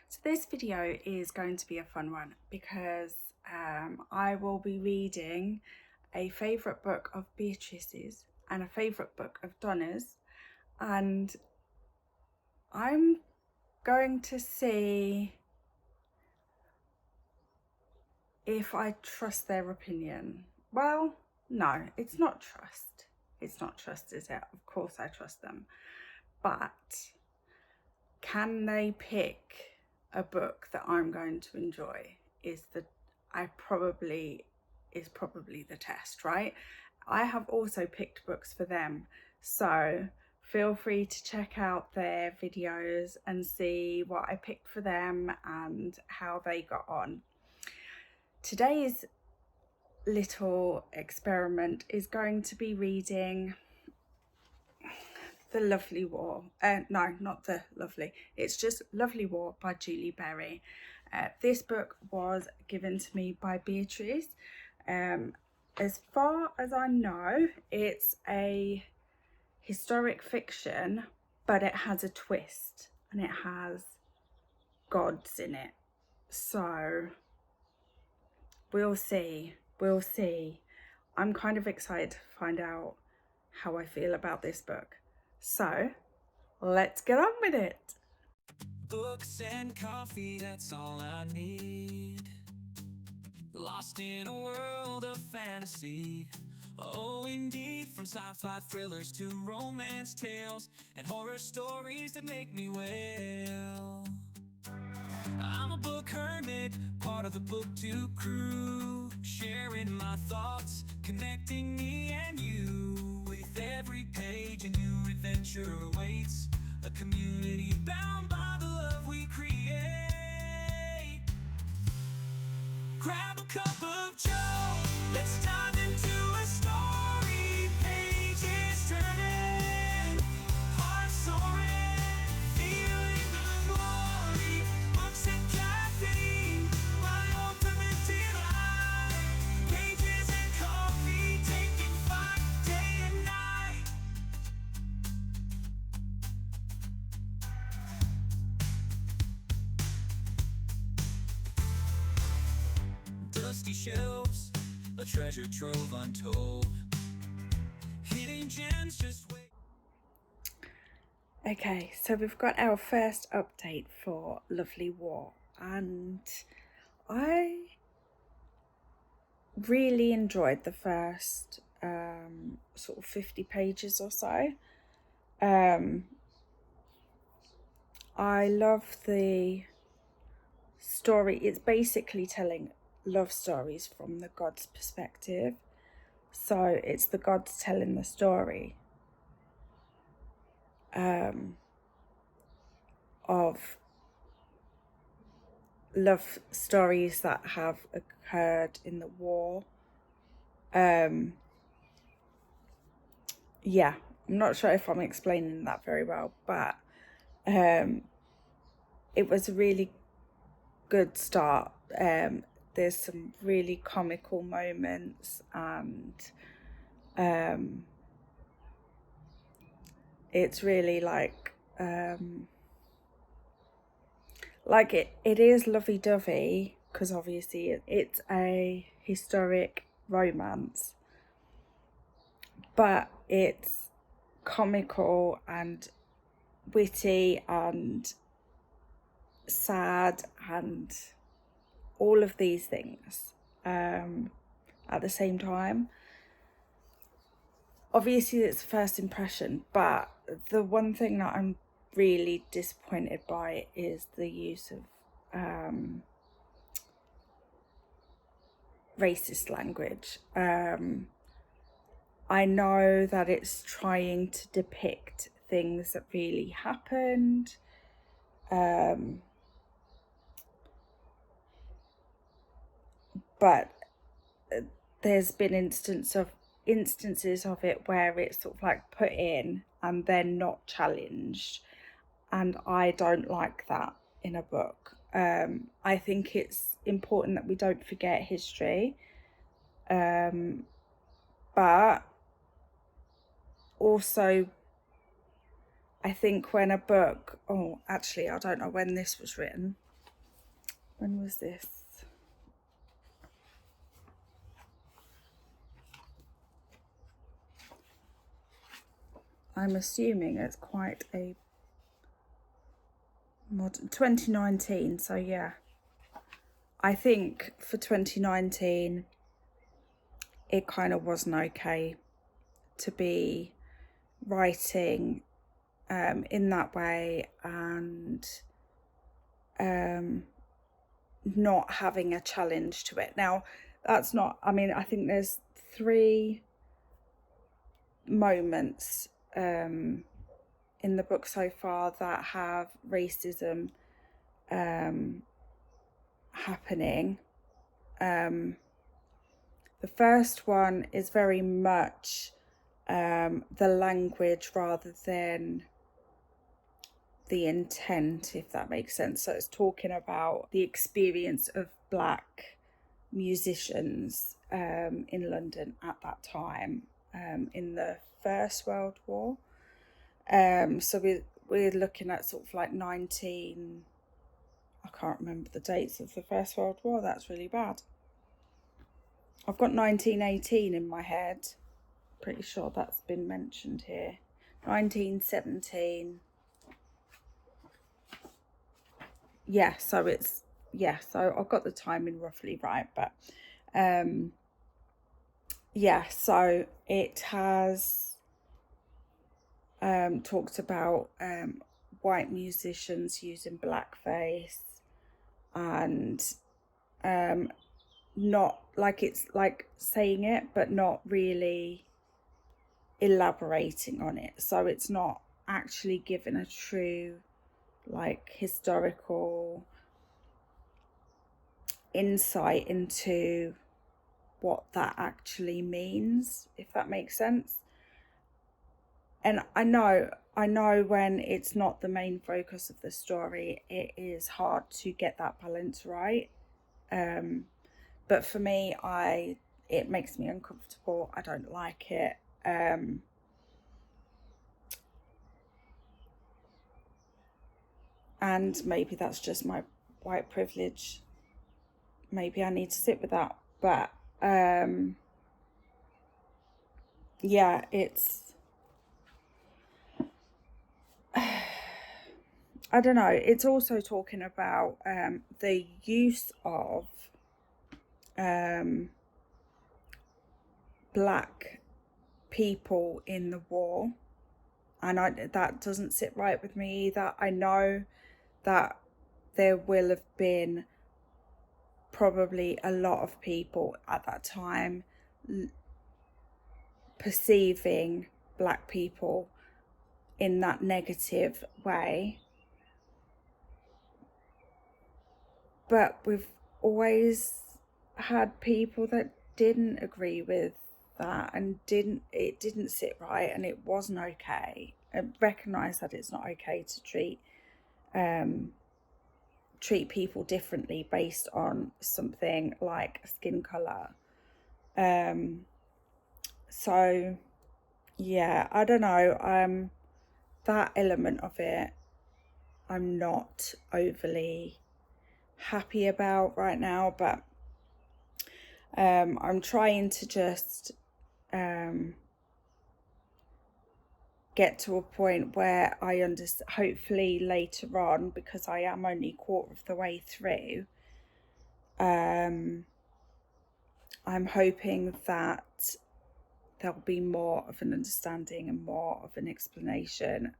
So this video is going to be a fun one because I will be reading a favourite book of Beatrice's and a favourite book of Donna's, and I'm going to see if I trust their opinion. Well, no, it's not trust. It's not trust, is it? Of course I trust them. But can they pick a book that I'm going to enjoy is probably the test, right? I have also picked books for them, so feel free to check out their videos and see what I picked for them and how they got on. Today's little experiment is going to be reading The Lovely War. No, not The Lovely. It's just Lovely War by Julie Berry. This book was given to me by Beatrice. As far as I know, it's a historic fiction, but it has a twist and it has gods in it. So we'll see. We'll see. I'm kind of excited to find out how I feel about this book. So let's get on with it. Books and coffee, that's all I need. Lost in a world of fantasy. Oh, indeed, from sci-fi thrillers to romance tales and horror stories that make me wail. I'm a book hermit, part of the BookTube crew, sharing my thoughts, connecting me and you. With every page a new adventure awaits, a community bound by the love we create. Grab a cup of joe, let's dive into a story. Pages turning, hearts soaring, feeling the glory. Books and caffeine, my ultimate delight. Pages and coffee, taking flight day and night. Dusty shelves, a treasure trove untold. Hidden gems just wait. Okay, so we've got our first update for Lovely War, and I really enjoyed the first sort of 50 pages or so. I love the story. It's basically telling love stories from the gods' perspective. So it's the gods telling the story of love stories that have occurred in the war. Yeah, I'm not sure if I'm explaining that very well, but it was a really good start. There's some really comical moments, and it's really like it is lovey-dovey because obviously it's a historic romance, but it's comical and witty and sad and all of these things at the same time. Obviously it's first impression, but the one thing that I'm really disappointed by is the use of racist language. I know that it's trying to depict things that really happened, but there's been instances of it where it's sort of like put in and then not challenged, and I don't like that in a book. I think it's important that we don't forget history, but also I think when a book, I don't know when this was written, When was this? I'm assuming it's quite a modern, 2019, so yeah. I think for 2019 it kind of wasn't okay to be writing in that way and not having a challenge to it. Now, that's not, I mean, I think there's 3 moments in the book so far that have racism happening. The first one is very much the language rather than the intent, if that makes sense. So it's talking about the experience of Black musicians in London at that time in the First World War. So we're looking at sort of like I can't remember the dates of the First World War. That's really bad. I've got 1918 in my head. Pretty sure that's been mentioned here. 1917. Yeah, so it's, yeah, so I've got the timing roughly right, but yeah, so it has talked about white musicians using blackface and not like, it's like saying it but not really elaborating on it, so it's not actually given a true like historical insight into what that actually means, if that makes sense. And I know when it's not the main focus of the story, it is hard to get that balance right. But for me, it makes me uncomfortable. I don't like it. And maybe that's just my white privilege. Maybe I need to sit with that. But yeah, it's, I don't know. It's also talking about the use of Black people in the war, and that doesn't sit right with me either. I know that there will have been probably a lot of people at that time perceiving Black people in that negative way, but we've always had people that didn't agree with that and it didn't sit right, and it wasn't okay. I recognise that it's not okay to treat people differently based on something like skin colour. So yeah, I don't know, that element of it I'm not overly happy about right now, but I'm trying to just get to a point where I understand, hopefully later on, because I am only a quarter of the way through, I'm hoping that there'll be more of an understanding and more of an explanation,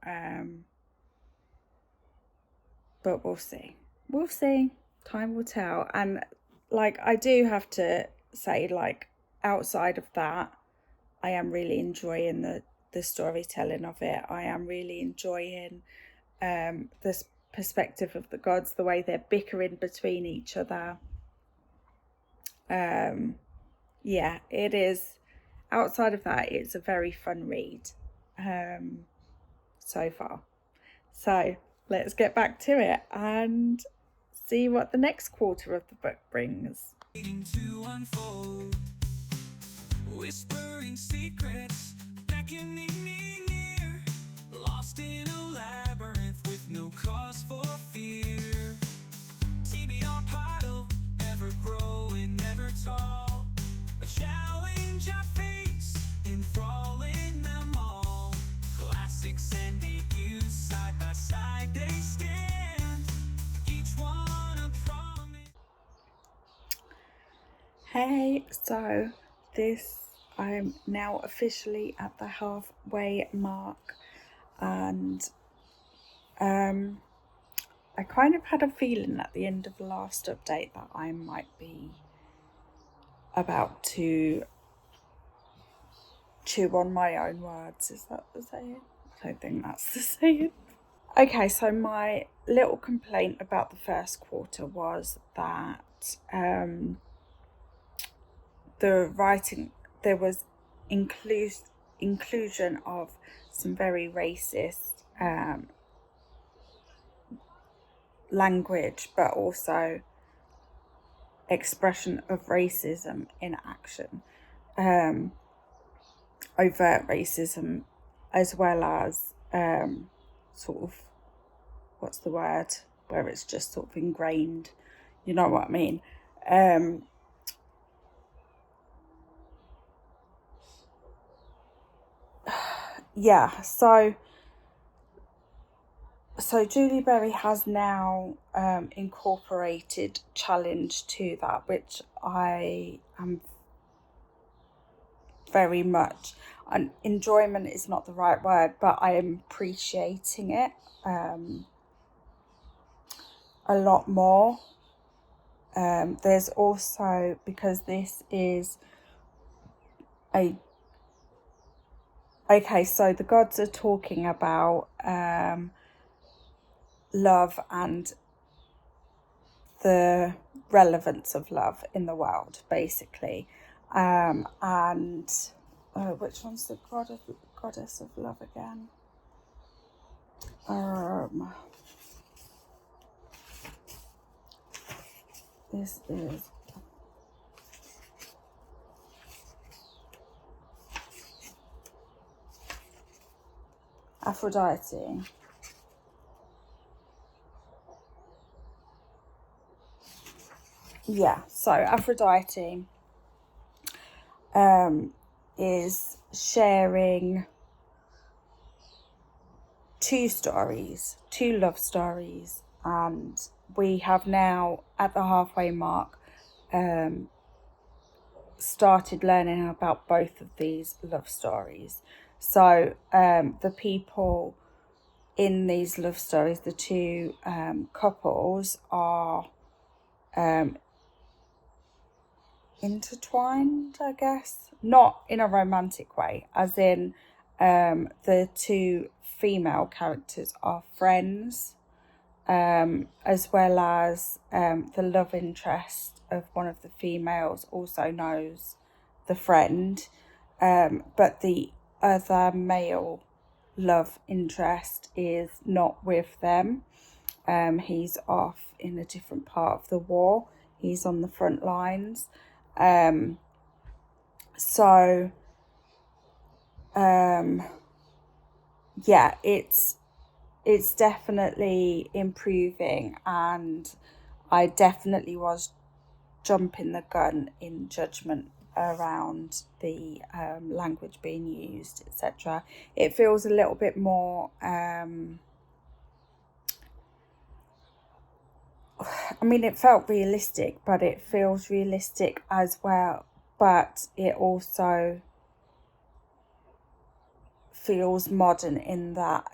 but we'll see. Time will tell. And like, I do have to say, like, outside of that, I am really enjoying the storytelling of it. I am really enjoying this perspective of the gods, the way they're bickering between each other. Yeah, it is. Outside of that, it's a very fun read so far. So let's get back to it and see what the next quarter of the book brings. To unfold, whispering secrets, beckoning near, lost in a labyrinth with no cause for fear. TBR Hey, so I'm now officially at the halfway mark, and I kind of had a feeling at the end of the last update that I might be about to chew on my own words. Is that the saying? I don't think that's the saying. Okay, so my little complaint about the first quarter was that the writing, there was inclusion of some very racist language, but also expression of racism in action, overt racism, as well as sort of, what's the word, where it's just sort of ingrained, you know what I mean. Yeah, so Julie Berry has now incorporated challenge to that, which I am very much, and enjoyment is not the right word, but I am appreciating it a lot more. There's also, because this is okay, so the gods are talking about love and the relevance of love in the world, basically. And which one's the goddess of love again? This is Aphrodite. Yeah, so Aphrodite is sharing two love stories, and we have now, at the halfway mark, started learning about both of these love stories. So the people in these love stories, the two couples, are intertwined, I guess, not in a romantic way, as in the two female characters are friends, as well as the love interest of one of the females also knows the friend, but the other male love interest is not with them. He's off in a different part of the war. He's on the front lines. Yeah, it's definitely improving, and I definitely was jumping the gun in judgment around the language being used, etc. It feels a little bit more I mean, it felt realistic, but it feels realistic as well, but it also feels modern in that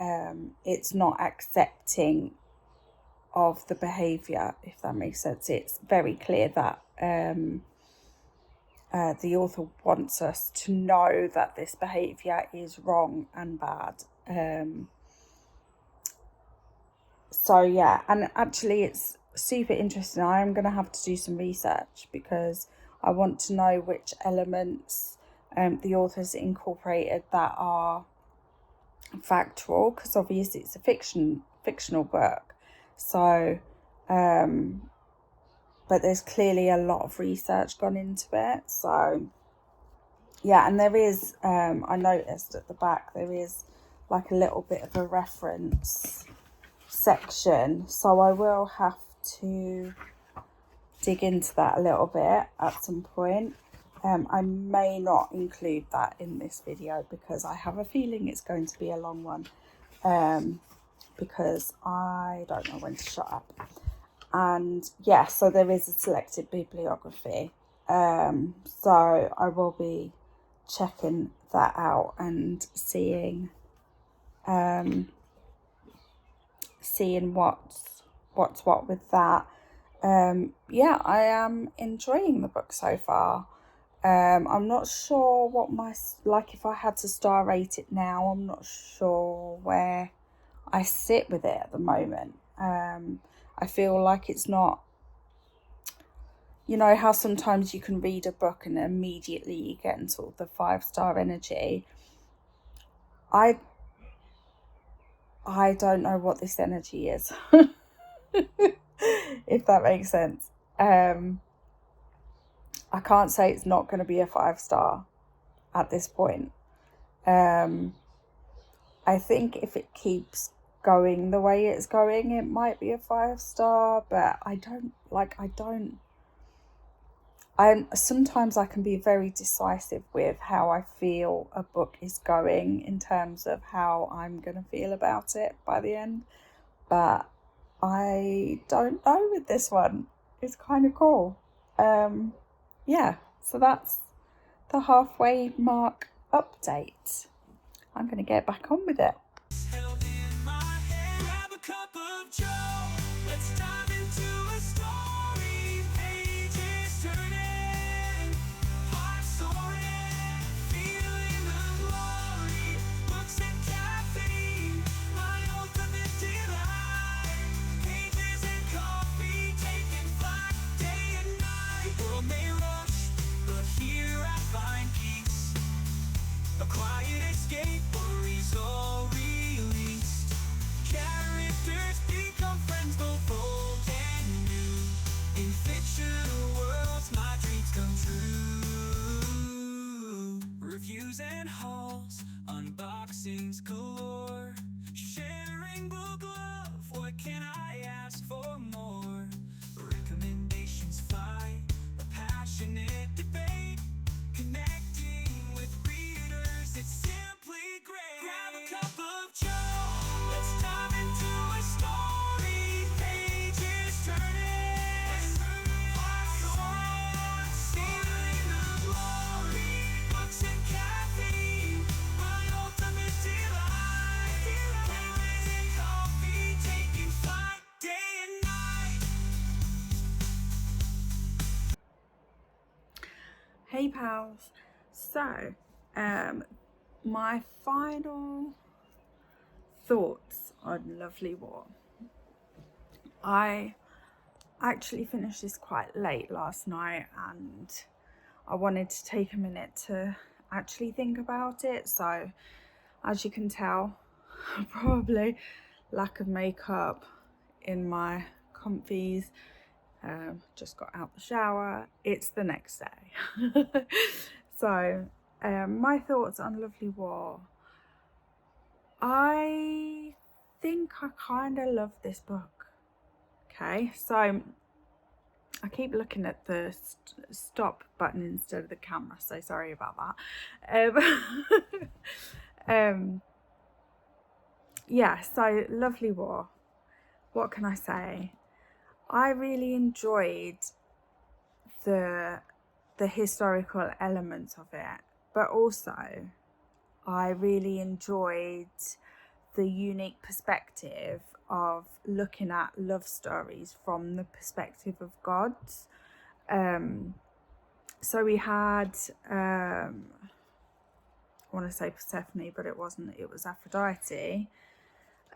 it's not accepting of the behaviour, if that makes sense. It's very clear that the author wants us to know that this behaviour is wrong and bad. So yeah, and actually it's super interesting. I am going to have to do some research because I want to know which elements the author's incorporated that are factual, because obviously it's a fictional book. So but there's clearly a lot of research gone into it. So yeah, and there is I noticed at the back there is like a little bit of a reference section, so I will have to dig into that a little bit at some point. I may not include that in this video because I have a feeling it's going to be a long one, because I don't know when to shut up. And yeah, so there is a selected bibliography So I will be checking that out and seeing what's what with that. Yeah, I am enjoying the book so far. I'm not sure what if I had to star rate it now, I'm not sure where I sit with it at the moment. I feel like it's not, you know how sometimes you can read a book and immediately you get into sort of the 5-star energy. I don't know what this energy is, if that makes sense. I can't say it's not going to be a 5-star at this point. I think if it keeps going the way it's going, it might be a 5-star, but sometimes I can be very decisive with how I feel a book is going in terms of how I'm going to feel about it by the end. But I don't know with this one. It's kind of cool. Yeah, so that's the halfway mark update. I'm going to get back on with it. Held in my hand, grab a cup of joe. Let's dive into a story. Pages turning, hearts soaring, feeling the glory. Books and caffeine, my ultimate delight. Pages and coffee, taking flight day and night. The world may rush, but here I find peace. A quiet escape, worries all released. Characters become friends, both old and new. In fictional worlds, my dreams come true. Reviews and hauls, unboxings galore. Sharing book love, what can I ask for more? Recommendations fly, a passionate debate. Connecting with readers, it's simply great. Grab a cup of joe, let's dive into a story. Pages turning, hearts soaring, feeling the glory. Books and caffeine, my ultimate delight. Pages and coffee, taking flight day and night. Hey pals, so my final thoughts on Lovely War. I actually finished this quite late last night and I wanted to take a minute to actually think about it. So as you can tell, probably lack of makeup in my comfies. Just got out the shower. It's the next day. So my thoughts on Lovely War. I think I kind of love this book. Okay, so I keep looking at the stop button instead of the camera, so sorry about that. Yeah, so Lovely War. What can I say? I really enjoyed the historical elements of it, but also I really enjoyed the unique perspective of looking at love stories from the perspective of gods. So we had I want to say Persephone, but it wasn't, it was Aphrodite.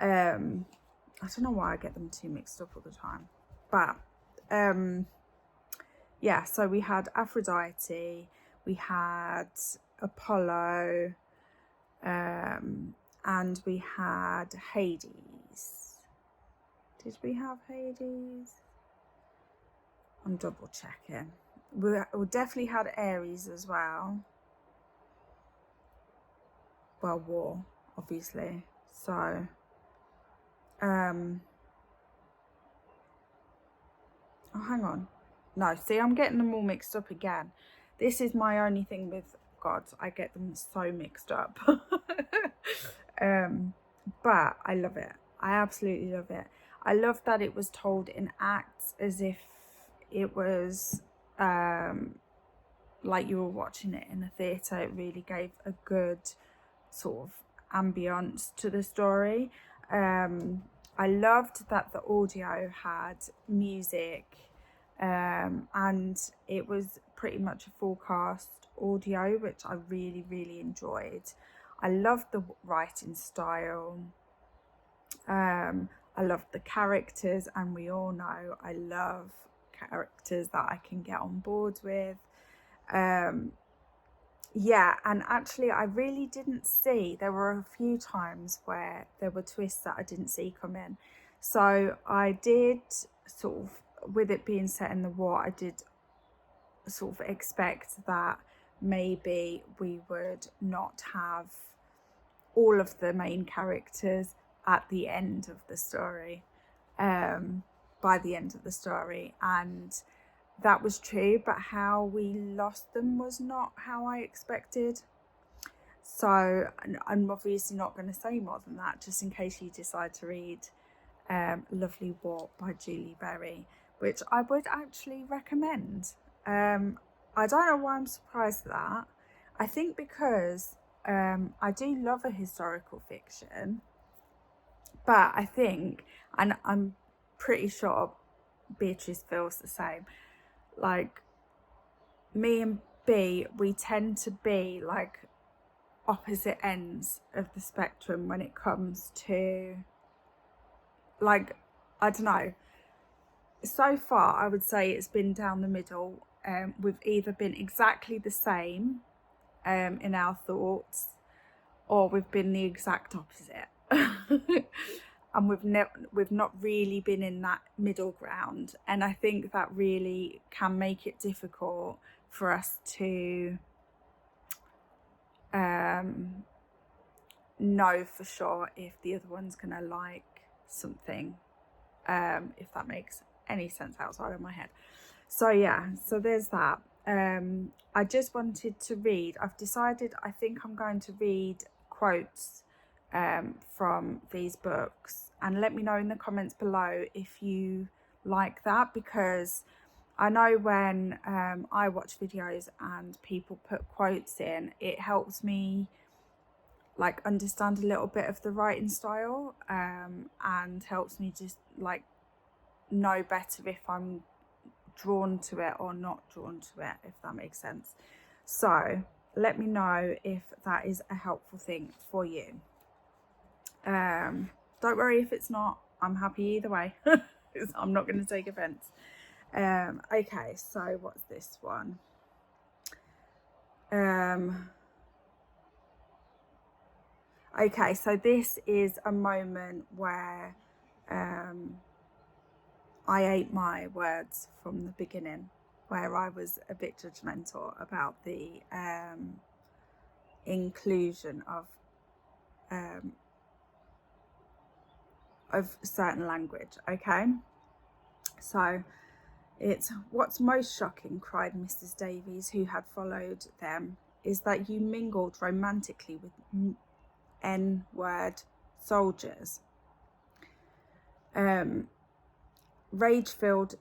I don't know why I get them too mixed up all the time, but yeah, so we had Aphrodite, we had Apollo, and we had Hades. Did we have Hades? I'm double checking. We definitely had Ares as well. Well, war, obviously. So, oh, hang on. No, see, I'm getting them all mixed up again. This is my only thing with gods. I get them so mixed up. But I love it. I absolutely love it. I love that it was told in acts as if it was like you were watching it in a theatre. It really gave a good sort of ambience to the story. I loved that the audio had music, and it was pretty much a full cast audio, which I really, really enjoyed. I loved the writing style. I loved the characters, and we all know I love characters that I can get on board with. Yeah, and actually I really didn't see, there were a few times where there were twists that I didn't see come in. So I did sort of, with it being set in the war, I did sort of expect that maybe we would not have all of the main characters at the end of the story, by the end of the story, and that was true, but how we lost them was not how I expected. So I'm obviously not going to say more than that, just in case you decide to read Lovely Walk by Julie Berry, which I would actually recommend. I don't know why I'm surprised at that. I think because I do love a historical fiction, but I think, and I'm pretty sure Beatrice feels the same, like me and B, we tend to be like opposite ends of the spectrum when it comes to, like, I don't know, so far I would say it's been down the middle. We've either been exactly the same in our thoughts, or we've been the exact opposite. And we've not really been in that middle ground, and I think that really can make it difficult for us to know for sure if the other one's gonna like something, if that makes any sense outside of my head. So yeah, so there's that. I just wanted to read, I've decided I think I'm going to read quotes from these books, and let me know in the comments below if you like that, because I know when I watch videos and people put quotes in, it helps me like understand a little bit of the writing style, and helps me just like know better if I'm drawn to it or not drawn to it, if that makes sense. So let me know if that is a helpful thing for you. Don't worry if it's not, I'm happy either way. I'm not going to take offense. Okay, so what's this one? Okay, so this is a moment where I ate my words from the beginning, where I was a bit judgmental about the inclusion of certain language. Okay, so it's, "What's most shocking," cried Mrs. Davies, who had followed them, "is that you mingled romantically with N-word soldiers." Rage-filled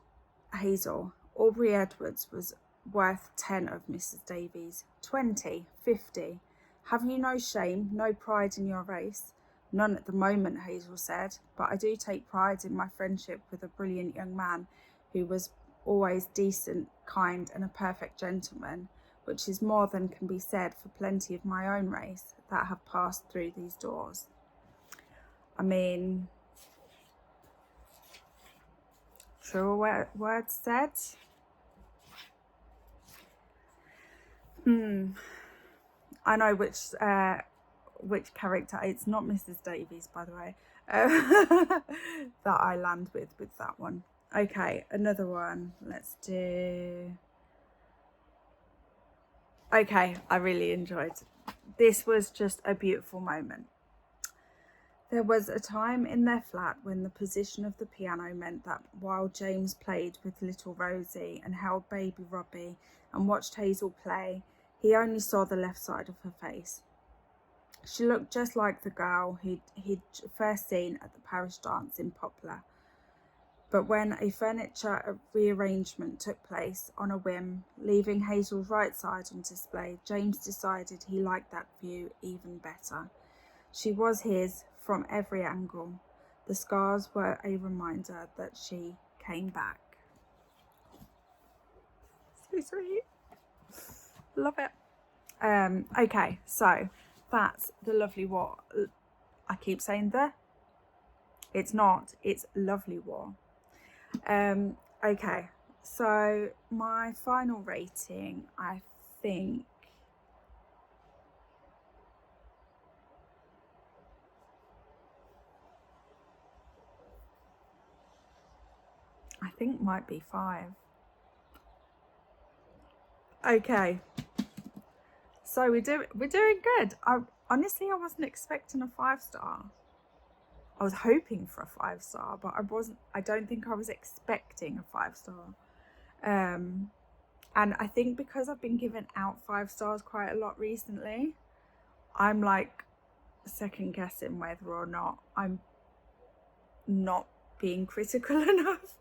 Hazel. Aubrey Edwards was worth 10 of Mrs. Davies. 20, 50. Have you no shame, no pride in your race? None at the moment, Hazel said, but I do take pride in my friendship with a brilliant young man who was always decent, kind, and a perfect gentleman, which is more than can be said for plenty of my own race that have passed through these doors. I mean, true words said. I know which character, it's not Mrs. Davies, by the way, that I land with that one. Okay, another one. Let's do... Okay, I really enjoyed. This was just a beautiful moment. There was a time in their flat when the position of the piano meant that while James played with little Rosie and held baby Robbie and watched Hazel play, he only saw the left side of her face. She looked just like the girl he'd first seen at the parish dance in Poplar. But when a furniture rearrangement took place on a whim, leaving Hazel's right side on display, James decided he liked that view even better. She was his from every angle. The scars were a reminder that she came back. So sweet. Love it. Okay, so that's the lovely war. I keep saying it's not, it's lovely war. Okay, so my final rating, I think might be 5. Okay, so we're doing good. Honestly, I wasn't expecting a 5-star. I was hoping for a 5-star, but I don't think I was expecting a 5-star. And I think because I've been giving out 5 stars quite a lot recently, I'm like second guessing whether or not I'm not being critical enough.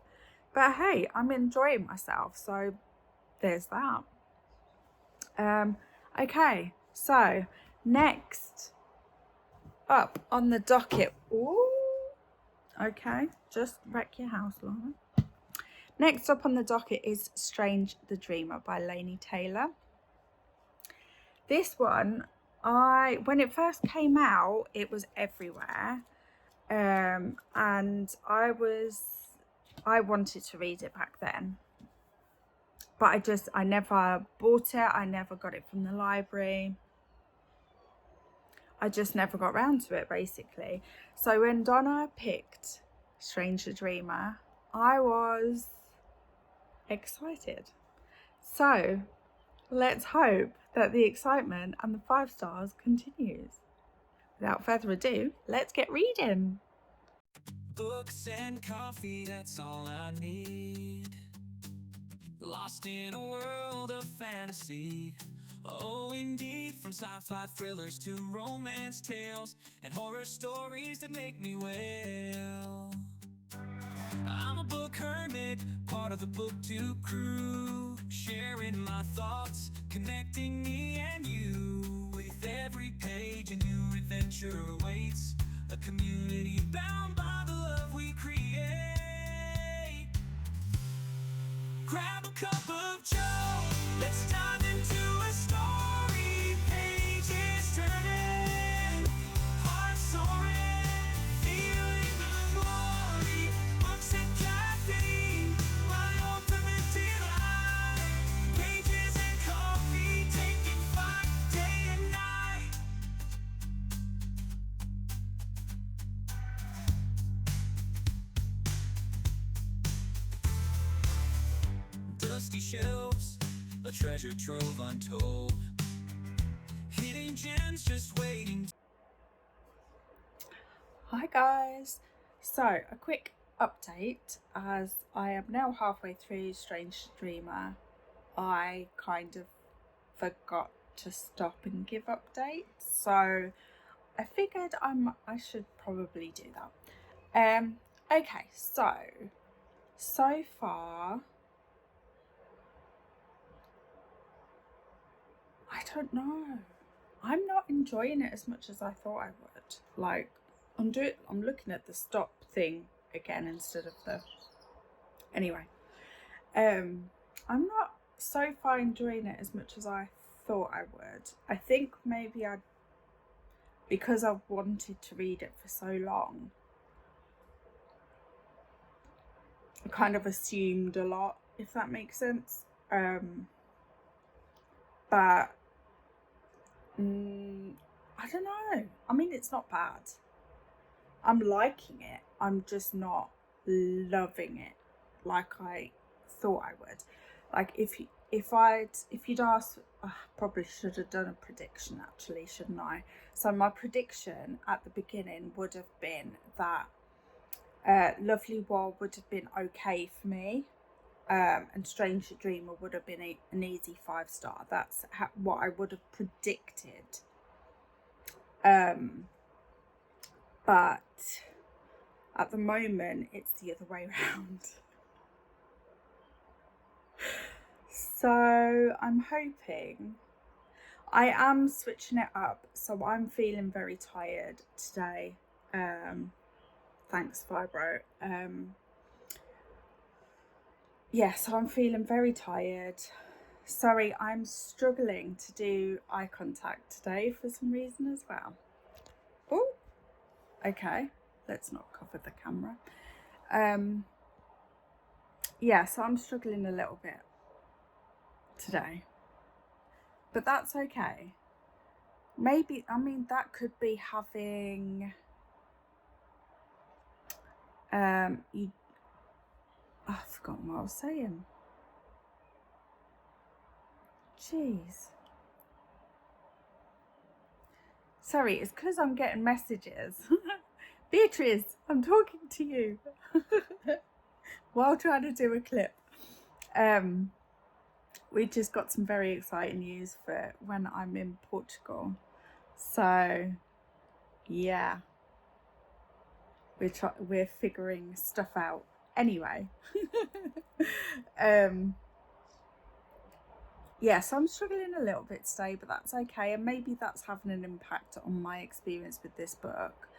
But hey, I'm enjoying myself, so there's that. Okay, so next up on the docket. Ooh, okay, just wreck your house, Laura. Next up on the docket is Strange the Dreamer by Laini Taylor. This one, when it first came out, it was everywhere. And I wanted to read it back then. But I never bought it. I never got it from the library. I just never got around to it, basically. So when Donna picked Strange the Dreamer, I was excited. So let's hope that the excitement and the 5 stars continues. Without further ado, let's get reading. Books and coffee, that's all I need. Lost in a world of fantasy. Oh, indeed, from sci-fi thrillers to romance tales and horror stories that make me wail. I'm a book hermit, part of the BookTube crew, sharing my thoughts, connecting me and you. With every page a new adventure awaits, a community bound by the love we create. Grab a cup of joe, let's dive into a story. Pages turning, hearts soaring, feeling the glory. Books and caffeine, my ultimate delight. Pages and coffee, taking flight day and night. Dusty shelves, a treasure trove untold. Hidden gems just waiting. Hi guys. So a quick update, as I am now halfway through Strange Dreamer. I kind of forgot to stop and give updates, so I figured I should probably do that. Okay, so far I don't know. I'm not enjoying it as much as I thought I would. Like, I'm looking at the stop thing again instead of the. Anyway, I'm not so far enjoying it as much as I thought I would. I think maybe because I've wanted to read it for so long, I kind of assumed a lot, if that makes sense. But I don't know. I mean, it's not bad. I'm liking it. I'm just not loving it like I thought I would. Like if you'd asked, probably should have done a prediction actually, shouldn't I? So my prediction at the beginning would have been that Lovely War would have been okay for me, and Strange the Dreamer would have been an easy 5-star. That's what I would have predicted. But At the moment, it's the other way around. So I'm hoping, I am switching it up. So I'm feeling very tired today. Thanks, Fibro. Yeah, so I'm feeling very tired. Sorry, I'm struggling to do eye contact today for some reason as well. Oh, okay. Let's not cover the camera. Yeah, so I'm struggling a little bit today, but that's okay. Maybe, I mean, that could be having, I've forgotten what I was saying. Jeez. Sorry, it's because I'm getting messages. Beatrice, I'm talking to you while trying to do a clip. We just got some very exciting news for when I'm in Portugal. So, yeah, we're figuring stuff out. Anyway, yeah, so I'm struggling a little bit today, but that's okay. And maybe that's having an impact on my experience with this book.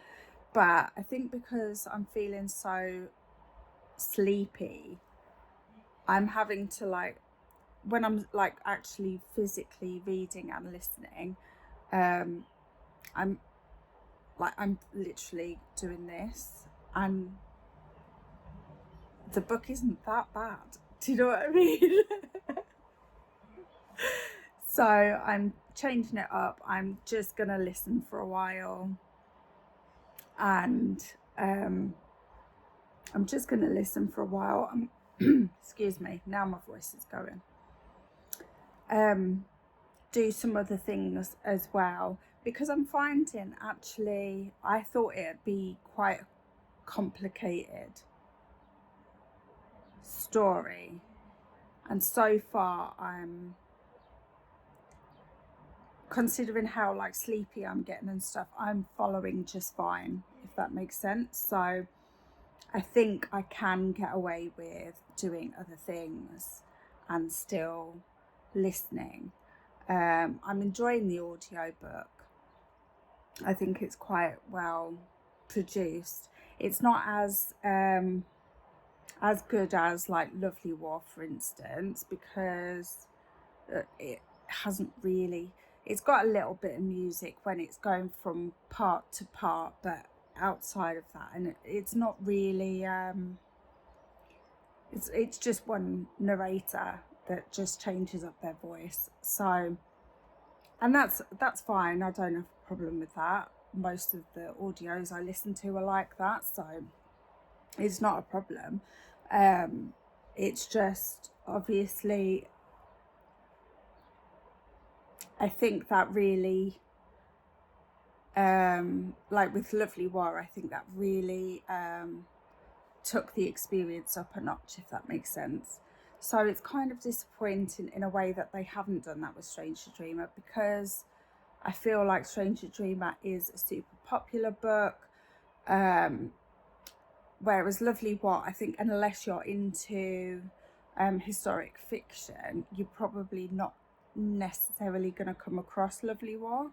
But I think because I'm feeling so sleepy, I'm having to, like, when I'm like actually physically reading and listening, I'm literally doing this, and the book isn't that bad. Do you know what I mean? So I'm changing it up. I'm just gonna listen for a while, and I'm just gonna listen for a while. Excuse me, now my voice is going. Do some other things as well, because I'm finding, actually, I thought it'd be quite a complicated story, and so far I'm, considering how like sleepy I'm getting and stuff, I'm following just fine, if that makes sense. So I think I can get away with doing other things and still listening. I'm enjoying the audiobook. I think it's quite well produced. It's not as good as like Lovely War, for instance, because it hasn't really, it's got a little bit of music when it's going from part to part, but outside of that, and it's not really it's just one narrator that just changes up their voice. So, and that's fine. I don't have a problem with that. Most of the audios I listen to are like that, so it's not a problem. It's just, obviously, I think that really, like with Lovely War, I think that really took the experience up a notch, if that makes sense. So it's kind of disappointing in a way that they haven't done that with Stranger Dreamer, because I feel like Stranger Dreamer is a super popular book, whereas Lovely War, I think, unless you're into historic fiction, you're probably not necessarily going to come across Lovely War.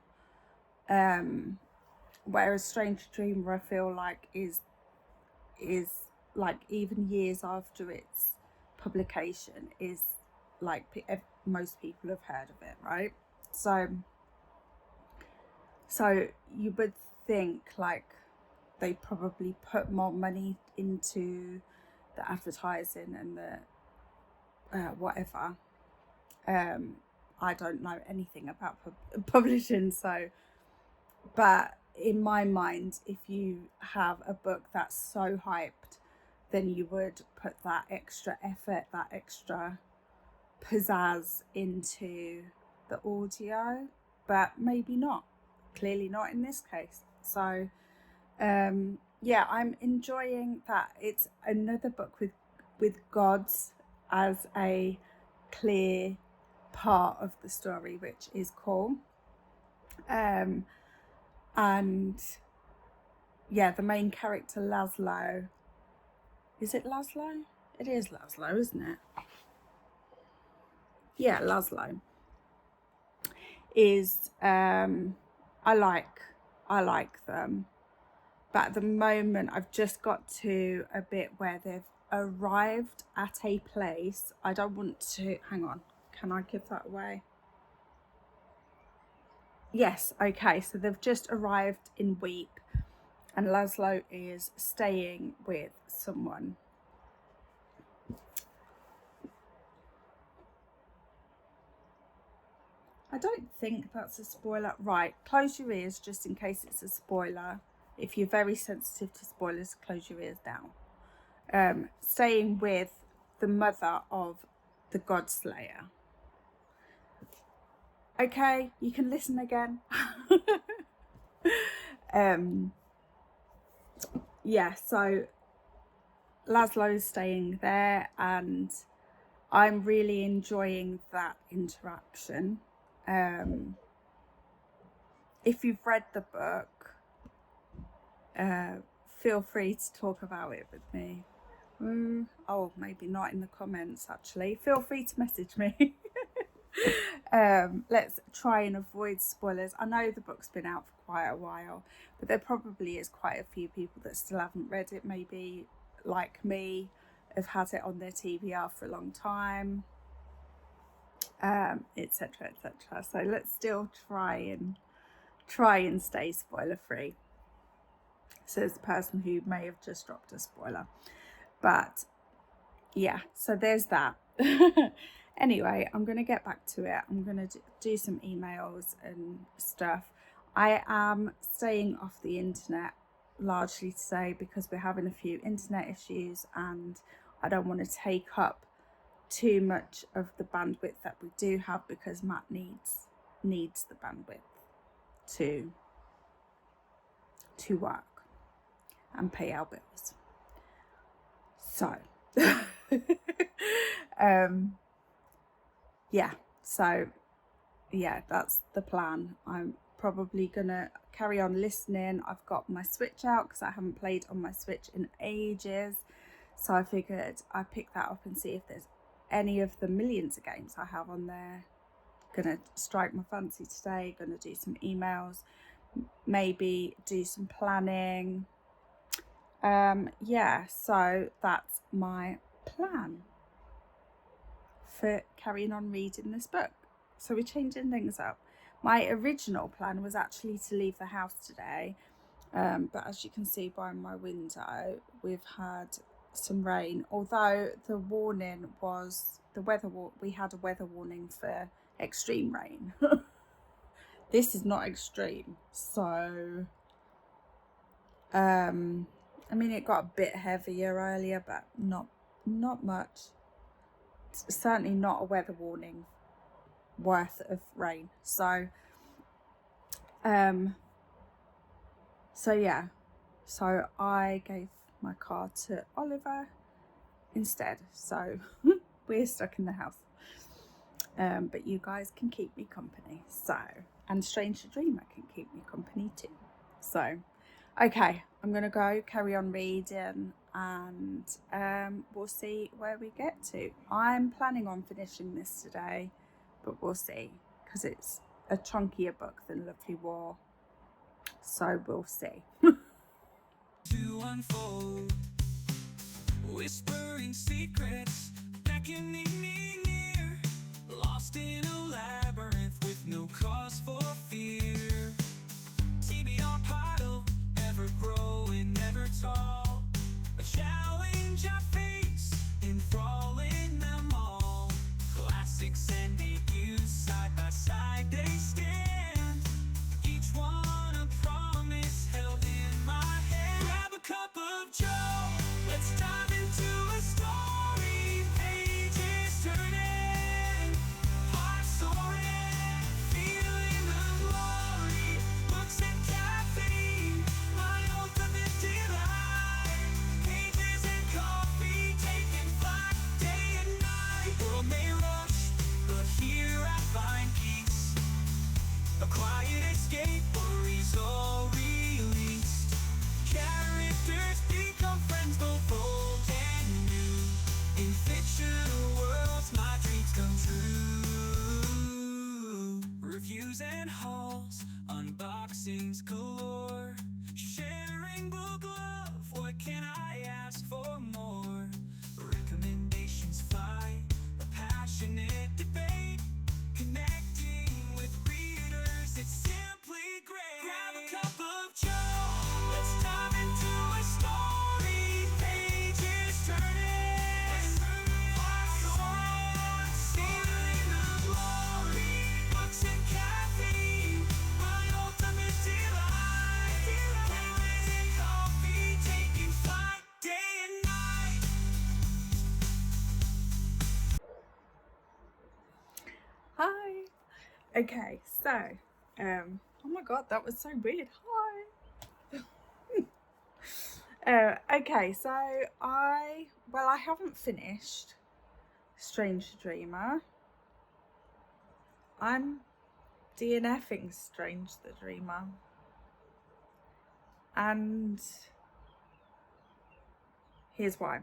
Whereas Stranger Dreamer, I feel like is like, even years after its publication, is like most people have heard of it, right? So you would think like they probably put more money into the advertising and the whatever. I don't know anything about publishing, so, but in my mind, if you have a book that's so hyped, then you would put that extra effort, that extra pizzazz into the audio, but maybe not. Clearly not in this case. So, yeah, I'm enjoying that. It's another book with gods as a clear part of the story, which is cool. And yeah, the main character Laszlo. Is it Laszlo? It is Laszlo, isn't it? Yeah, Laszlo is I like them, but at the moment I've just got to a bit where they've arrived at a place. I don't want to, hang on, can I give that away? Yes, okay, so they've just arrived in Weep and Laszlo is staying with someone. I don't think that's a spoiler. Right, close your ears just in case it's a spoiler. If you're very sensitive to spoilers, close your ears down. Staying with the mother of the Godslayer. Okay, you can listen again. Yeah, so Laszlo's staying there and I'm really enjoying that interaction. If you've read the book, feel free to talk about it with me. Oh, maybe not in the comments actually. Feel free to message me. Let's try and avoid spoilers. I know the book's been out for quite a while, but there probably is quite a few people that still haven't read it, maybe like me, have had it on their TBR for a long time, etc, etc. So let's still try and stay spoiler free, says the person who may have just dropped a spoiler. But yeah, so there's that. Anyway, I'm going to get back to it. I'm going to do some emails and stuff. I am staying off the internet largely today because we're having a few internet issues and I don't want to take up too much of the bandwidth that we do have because Matt needs the bandwidth to work and pay our bills. So yeah, that's the plan. I'm probably gonna carry on listening. I've got my Switch out because I haven't played on my Switch in ages, so I figured I'd pick that up and see if there's any of the millions of games I have on there. Gonna strike my fancy today, gonna do some emails, maybe do some planning. Yeah, so that's my plan for carrying on reading this book. So we're changing things up. My original plan was actually to leave the house today, but as you can see by my window, we've had some rain, although the warning was we had a weather warning for extreme rain. This is not extreme, so I mean it got a bit heavier earlier, but not much. It's certainly not a weather warning worth of rain. So yeah, so I gave my car to Oliver instead, so we're stuck in the house, but you guys can keep me company, so, and Stranger Dreamer can keep me company too. So okay, I'm gonna go carry on reading and we'll see where we get to. I'm planning on finishing this today, but we'll see, because it's a chunkier book than Lovely War, so we'll see. To unfold, whispering secrets, beckoning me near, lost in a labyrinth with no cause for fear. TBR pile, ever growing, never tall, a challenge I face, enthralling them all. Classics and debuts, side by side they stand, each one a promise held in my hand. Grab a cup of joe, let's dive into a story, pages turning, hearts soaring, feeling the glory, books and caffeine, my ultimate delight, pages and coffee. Okay, so oh my god, that was so weird. Hi. Okay, so I haven't finished Strange Dreamer. I'm DNFing Strange the Dreamer, and here's why.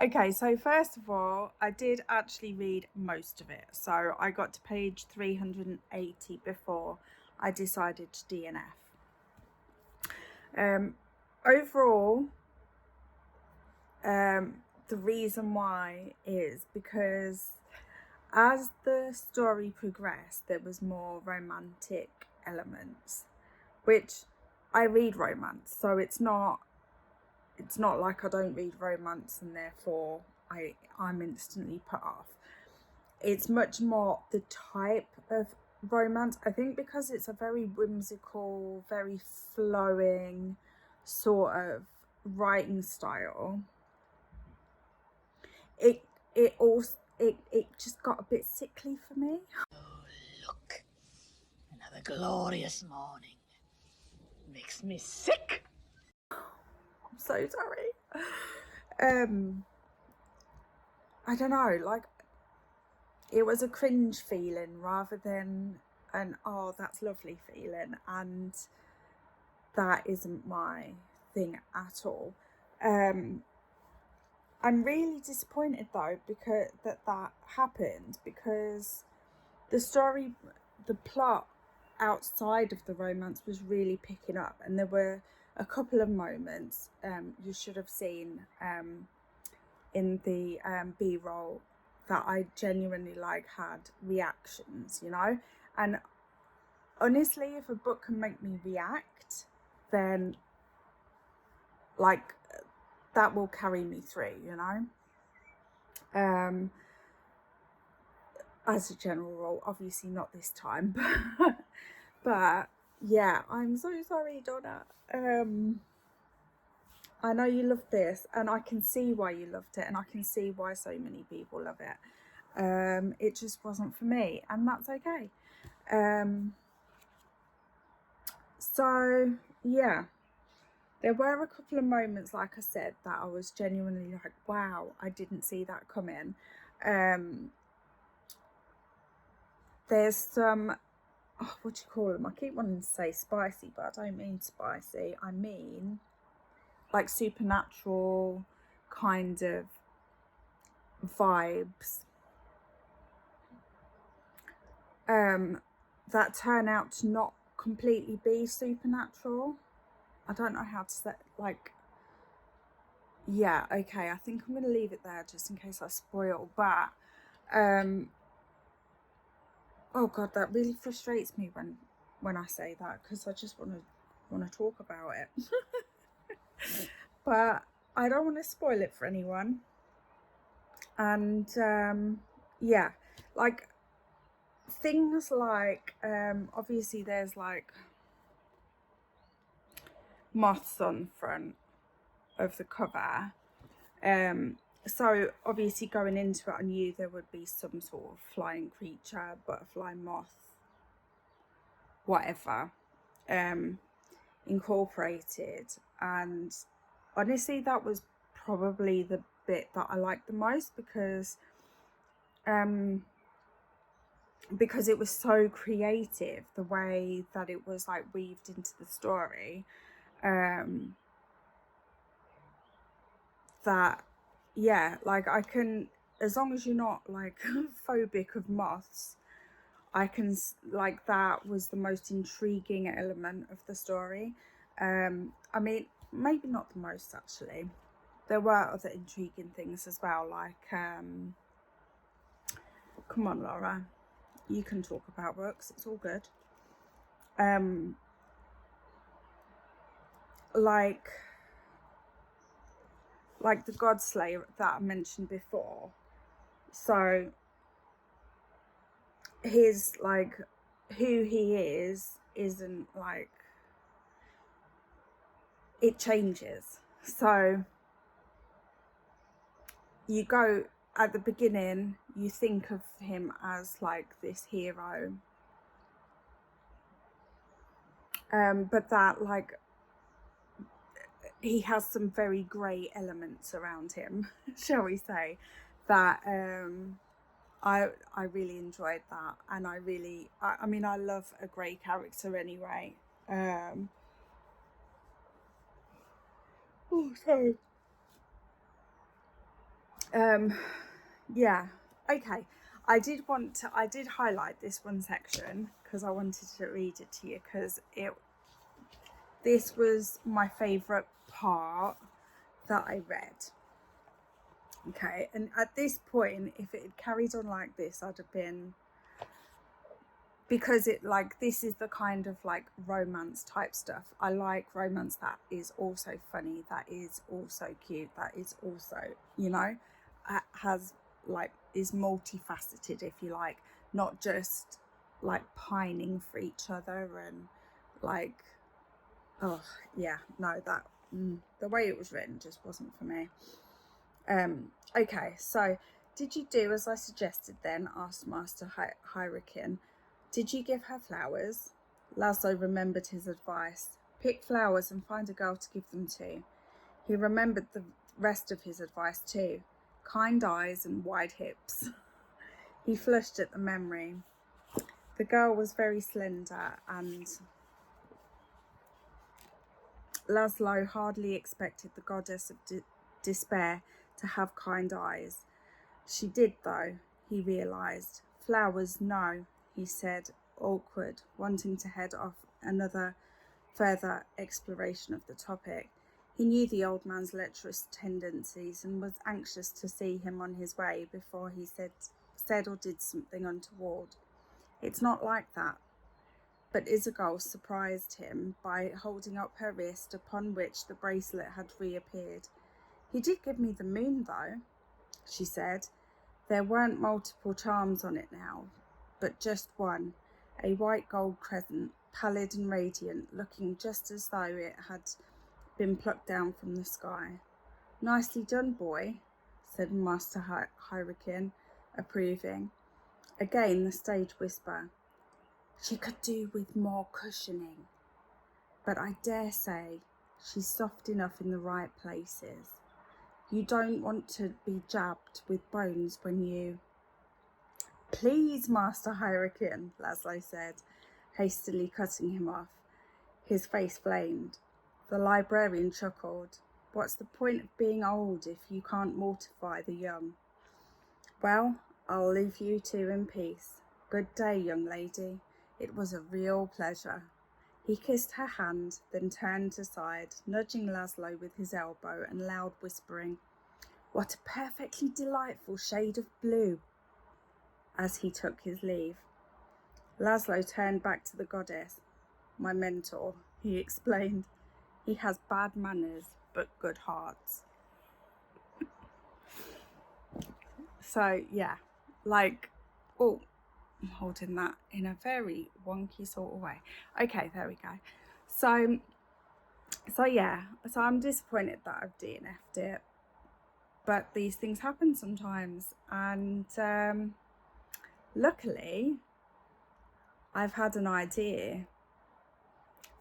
Okay, so first of all, I did actually read most of it. So I got to page 380 before I decided to DNF. Overall, the reason why is because as the story progressed, there was more romantic elements, which I read romance, so it's not like I don't read romance and therefore I'm instantly put off. It's much more the type of romance, I think, because it's a very whimsical, very flowing sort of writing style. It just got a bit sickly for me. Oh, look, another glorious morning. Makes me sick. I'm so sorry. I don't know, like, it was a cringe feeling rather than an oh that's lovely feeling, and that isn't my thing at all. I'm really disappointed though because that happened, because the story, the plot outside of the romance was really picking up, and there were a couple of moments you should have seen in the B-roll that I genuinely had reactions, you know. And honestly, if a book can make me react, then that will carry me through, you know. As a general rule, obviously not this time, but yeah, I'm so sorry, Donna. I know you loved this, and I can see why you loved it, and I can see why so many people love it. It just wasn't for me, and that's okay. So yeah, there were a couple of moments, like I said, that I was genuinely like, wow, I didn't see that coming. There's some, oh, what do you call them? I keep wanting to say spicy, but I don't mean spicy. I mean like supernatural kind of vibes that turn out to not completely be supernatural. I don't know how to say, like, yeah, okay, I think I'm going to leave it there just in case I spoil, but oh god, that really frustrates me when I say that, because I just want to talk about it. But I don't want to spoil it for anyone. And yeah, like things like obviously there's like moths on front of the cover, so obviously going into it I knew there would be some sort of flying creature, butterfly, moth, whatever, incorporated. And honestly, that was probably the bit that I liked the most, because it was so creative, the way that it was like weaved into the story, that yeah, like I can, as long as you're not like phobic of moths, I can, like, that was the most intriguing element of the story. I mean, maybe not the most, actually. There were other intriguing things as well, like come on, Laura, you can talk about books, it's all good. Like the Godslayer that I mentioned before. So his, like, who he isn't like, it changes. So you go at the beginning you think of him as like this hero, but that like he has some very grey elements around him, shall we say, that I really enjoyed that, and I mean I love a grey character anyway. Oh, sorry. Yeah, okay. I did highlight this one section because I wanted to read it to you, because this was my favourite part that I read. Okay, and at this point, if it had carried on like this, I'd have been, because it like, this is the kind of like romance type stuff. I like romance that is also funny, that is also cute, that is also, you know, has like, is multifaceted, if you like, not just like pining for each other and like, oh yeah, no, that the way it was written just wasn't for me. Okay, so did you do as I suggested then? Asked Master Hyreken. Did you give her flowers? Laszlo remembered his advice. Pick flowers and find a girl to give them to. He remembered the rest of his advice too. Kind eyes and wide hips. He flushed at the memory. The girl was very slender, and Laszlo hardly expected the goddess of despair to have kind eyes. She did, though, he realised. Flowers, no, he said, awkward, wanting to head off another further exploration of the topic. He knew the old man's lecherous tendencies and was anxious to see him on his way before he said or did something untoward. It's not like that. But Isabel surprised him by holding up her wrist, upon which the bracelet had reappeared. He did give me the moon, though, she said. There weren't multiple charms on it now, but just one, a white gold crescent, pallid and radiant, looking just as though it had been plucked down from the sky. Nicely done, boy, said Master Hyreken, approving. Again the stage whisper. She could do with more cushioning, but I dare say she's soft enough in the right places. You don't want to be jabbed with bones when you... Please, Master Hyreken, Laszlo said, hastily cutting him off. His face flamed. The librarian chuckled. What's the point of being old if you can't mortify the young? Well, I'll leave you two in peace. Good day, young lady. It was a real pleasure. He kissed her hand, then turned aside, nudging Laszlo with his elbow and loud whispering, What a perfectly delightful shade of blue, as he took his leave. Laszlo turned back to the goddess. My mentor, he explained. He has bad manners, but good hearts. So, yeah, like, oh, I'm holding that in a very wonky sort of way. Okay, there we go. So yeah, so I'm disappointed that I've DNF'd it, but these things happen sometimes, and luckily I've had an idea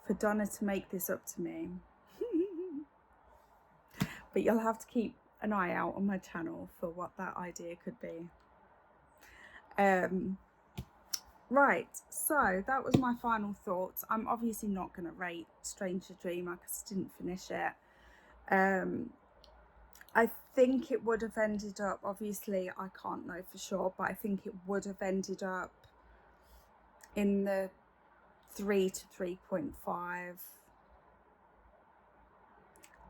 for Donna to make this up to me. But you'll have to keep an eye out on my channel for what that idea could be. Right, so that was my final thoughts. I'm obviously not going to rate Stranger Dreamer because I didn't finish it. I think it would have ended up, obviously I can't know for sure, but I think it would have ended up in the 3 to 3.5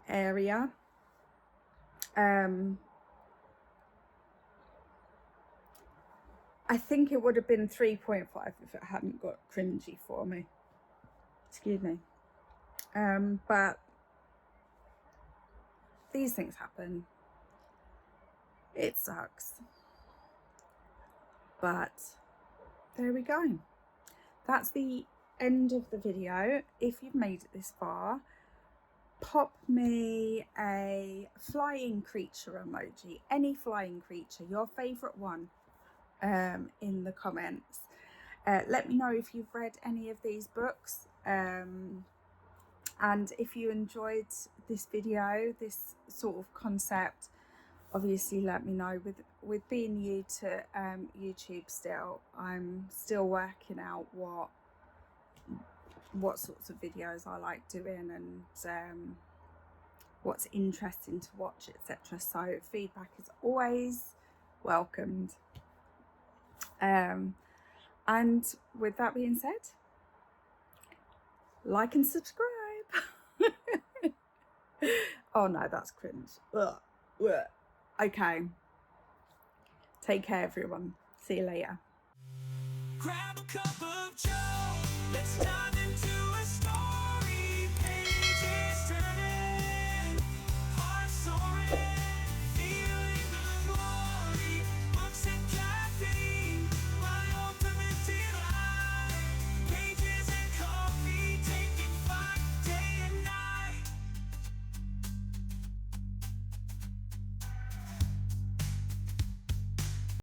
area. I think it would have been 3.5 if it hadn't got cringy for me. Excuse me. But these things happen. It sucks. But there we go. That's the end of the video. If you've made it this far, pop me a flying creature emoji, any flying creature, your favorite one, in the comments. Let me know if you've read any of these books, and if you enjoyed this video, this sort of concept. Obviously let me know. With being new to YouTube still, I'm still working out what sorts of videos I like doing, and what's interesting to watch, etc. So feedback is always welcomed. And with that being said, like and subscribe. Oh no, that's cringe. Ugh. Ugh. Okay, take care everyone, see you later. Grab a cup of joe, let's dive into